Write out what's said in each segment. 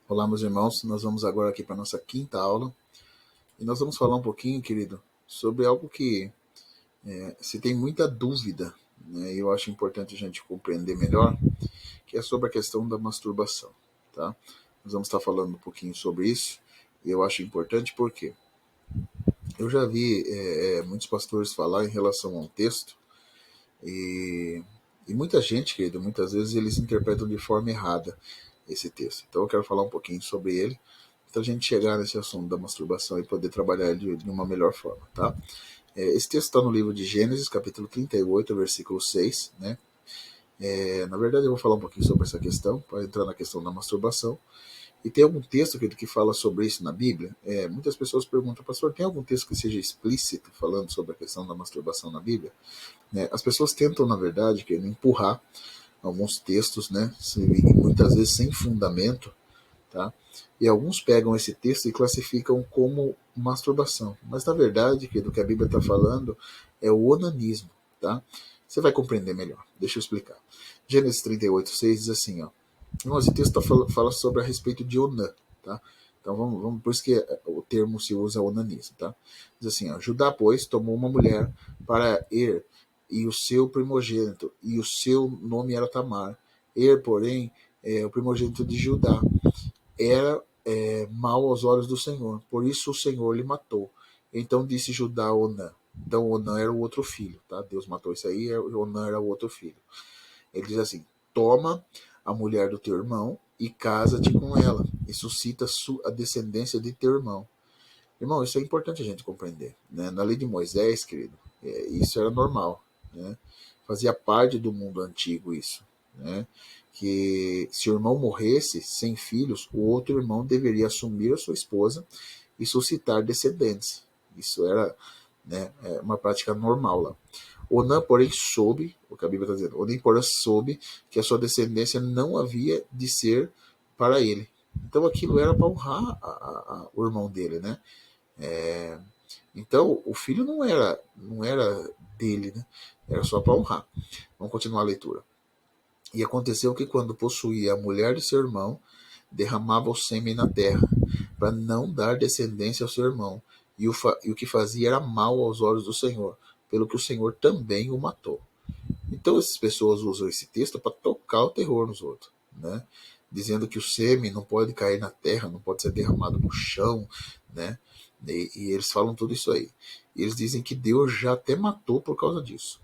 Olá, meus irmãos. Nós vamos agora aqui para a nossa quinta aula e nós vamos falar um pouquinho, querido, sobre algo que se tem muita dúvida, né, e eu acho importante a gente compreender melhor, que é sobre a questão da masturbação, tá? Nós vamos estar falando um pouquinho sobre isso e eu acho importante porque eu já vi muitos pastores falar em relação a um texto e, e muita gente, querido, muitas vezes eles interpretam de forma errada esse texto. Então eu quero falar um pouquinho sobre ele para a gente chegar nesse assunto da masturbação e poder trabalhar ele de uma melhor forma, tá? Esse texto está no livro de Gênesis, capítulo 38, versículo 6, né? Na verdade, eu vou falar um pouquinho sobre essa questão, para entrar na questão da masturbação. E tem algum texto que fala sobre isso na Bíblia? Muitas pessoas perguntam, pastor, tem algum texto que seja explícito falando sobre a questão da masturbação na Bíblia? As pessoas tentam, na verdade, querer empurrar alguns textos, né? Muitas vezes sem fundamento, tá? E alguns pegam esse texto e classificam como masturbação. Mas na verdade, que do que a Bíblia está falando é o onanismo, tá? Você vai compreender melhor. Deixa eu explicar. Gênesis 38:6 diz assim, ó. Esse texto fala sobre a respeito de Onã, tá? Então vamos, por isso que o termo se usa onanismo, tá? Diz assim, ó, Judá, pois, tomou uma mulher para e o seu primogênito, e o seu nome era Tamar. Porém, o primogênito de Judá, era mau aos olhos do Senhor, por isso o Senhor lhe matou. Então disse Judá a Onã. Então Onã era o outro filho, tá? Deus matou isso aí, Onã era o outro filho. Ele diz assim: toma a mulher do teu irmão e casa-te com ela, e suscita a descendência de teu irmão. Irmão, isso é importante a gente compreender, né? Na lei de Moisés, querido, isso era normal, né? Fazia parte do mundo antigo isso, né? Que se o irmão morresse sem filhos, o outro irmão deveria assumir a sua esposa e suscitar descendentes. Isso era, né, uma prática normal lá. Onã, porém, soube, o que a Bíblia está dizendo, Onã, porém, soube que a sua descendência não havia de ser para ele. Então aquilo era para honrar o irmão dele, né? É, então o filho não era dele, né? Era só para honrar. Vamos continuar a leitura. E aconteceu que quando possuía a mulher de seu irmão, derramava o sêmen na terra, para não dar descendência ao seu irmão. E o que fazia era mal aos olhos do Senhor, pelo que o Senhor também o matou. Então essas pessoas usam esse texto para tocar o terror nos outros, né? Dizendo que o sêmen não pode cair na terra, não pode ser derramado no chão, né? E eles falam tudo isso aí. E eles dizem que Deus já até matou por causa disso,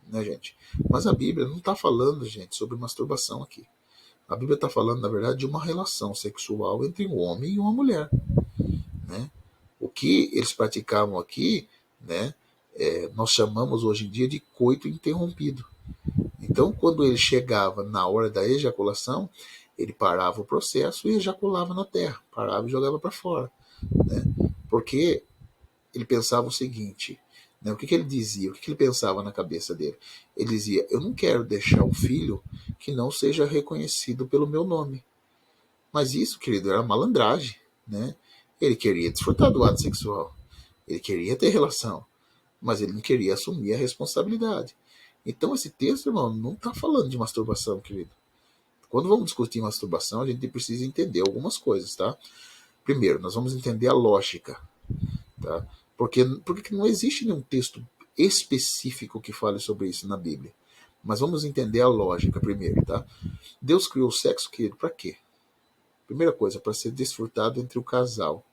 né, gente? Mas a Bíblia não está falando, gente, sobre masturbação aqui. A Bíblia está falando, na verdade, de uma relação sexual entre um homem e uma mulher, né? O que eles praticavam aqui, né? Nós chamamos hoje em dia de coito interrompido. Então, quando ele chegava na hora da ejaculação, ele parava o processo e ejaculava na terra, parava e jogava para fora, né? Porque ele pensava o seguinte, né? O que ele dizia, o que ele pensava na cabeça dele? Ele dizia: eu não quero deixar um filho que não seja reconhecido pelo meu nome. Mas isso, querido, era malandragem, né? Ele queria desfrutar do ato sexual, ele queria ter relação, mas ele não queria assumir a responsabilidade. Então esse texto, irmão, não está falando de masturbação, querido. Quando vamos discutir masturbação, a gente precisa entender algumas coisas, tá? Primeiro, nós vamos entender a lógica, tá? Porque não existe nenhum texto específico que fale sobre isso na Bíblia. Mas vamos entender a lógica primeiro, tá? Deus criou o sexo, querido, para quê? Primeira coisa, para ser desfrutado entre o casal.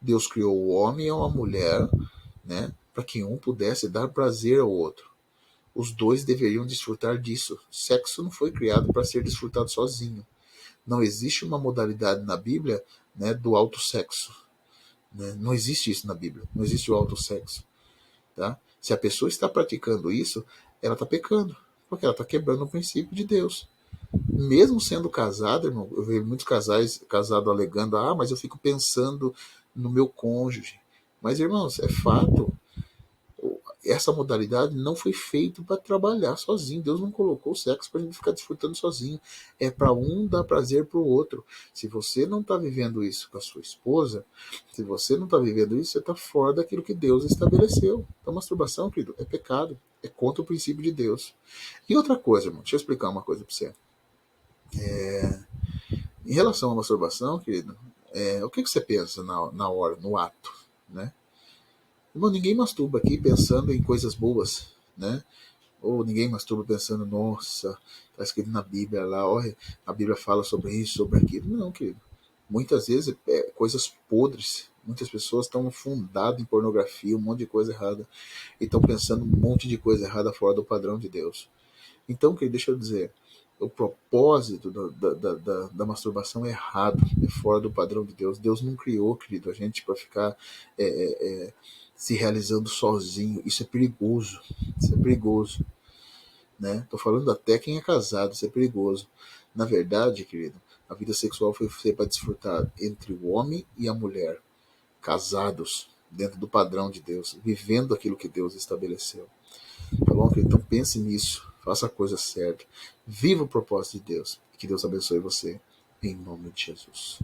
Deus criou o homem e a mulher, né? Para que um pudesse dar prazer ao outro. Os dois deveriam desfrutar disso. Sexo não foi criado para ser desfrutado sozinho. Não existe uma modalidade na Bíblia, né, do alto sexo. Né? Não existe isso na Bíblia. Não existe o alto sexo. Tá? Se a pessoa está praticando isso, ela está pecando. Porque ela está quebrando o princípio de Deus. Mesmo sendo casado, irmão, eu vejo muitos casais casados alegando: mas eu fico pensando no meu cônjuge. Mas, irmãos, é fato. Essa modalidade não foi feita para trabalhar sozinho. Deus não colocou o sexo para a gente ficar desfrutando sozinho. É para um dar prazer para o outro. Se você não está vivendo isso com a sua esposa, se você não está vivendo isso, você está fora daquilo que Deus estabeleceu. Então, masturbação, querido, é pecado. É contra o princípio de Deus. E outra coisa, irmão, deixa eu explicar uma coisa para você. Em relação à masturbação, querido, o que você pensa na hora, no ato, né? Irmão, ninguém masturba aqui pensando em coisas boas, né? Ou ninguém masturba pensando, nossa, tá escrito na Bíblia lá, olha, a Bíblia fala sobre isso, sobre aquilo. Não, querido. Muitas vezes coisas podres. Muitas pessoas estão afundadas em pornografia, um monte de coisa errada. E estão pensando um monte de coisa errada fora do padrão de Deus. Então, querido, deixa eu dizer, o propósito da masturbação é errado, é fora do padrão de Deus. Deus não criou, querido, a gente para ficar é, se realizando sozinho. Isso é perigoso. Isso é perigoso, né? Tô falando até quem é casado, isso é perigoso. Na verdade, querido, a vida sexual foi feita para desfrutar entre o homem e a mulher, casados, dentro do padrão de Deus, vivendo aquilo que Deus estabeleceu. Tá bom, querido? Então pense nisso, faça a coisa certa, viva o propósito de Deus, e que Deus abençoe você, em nome de Jesus.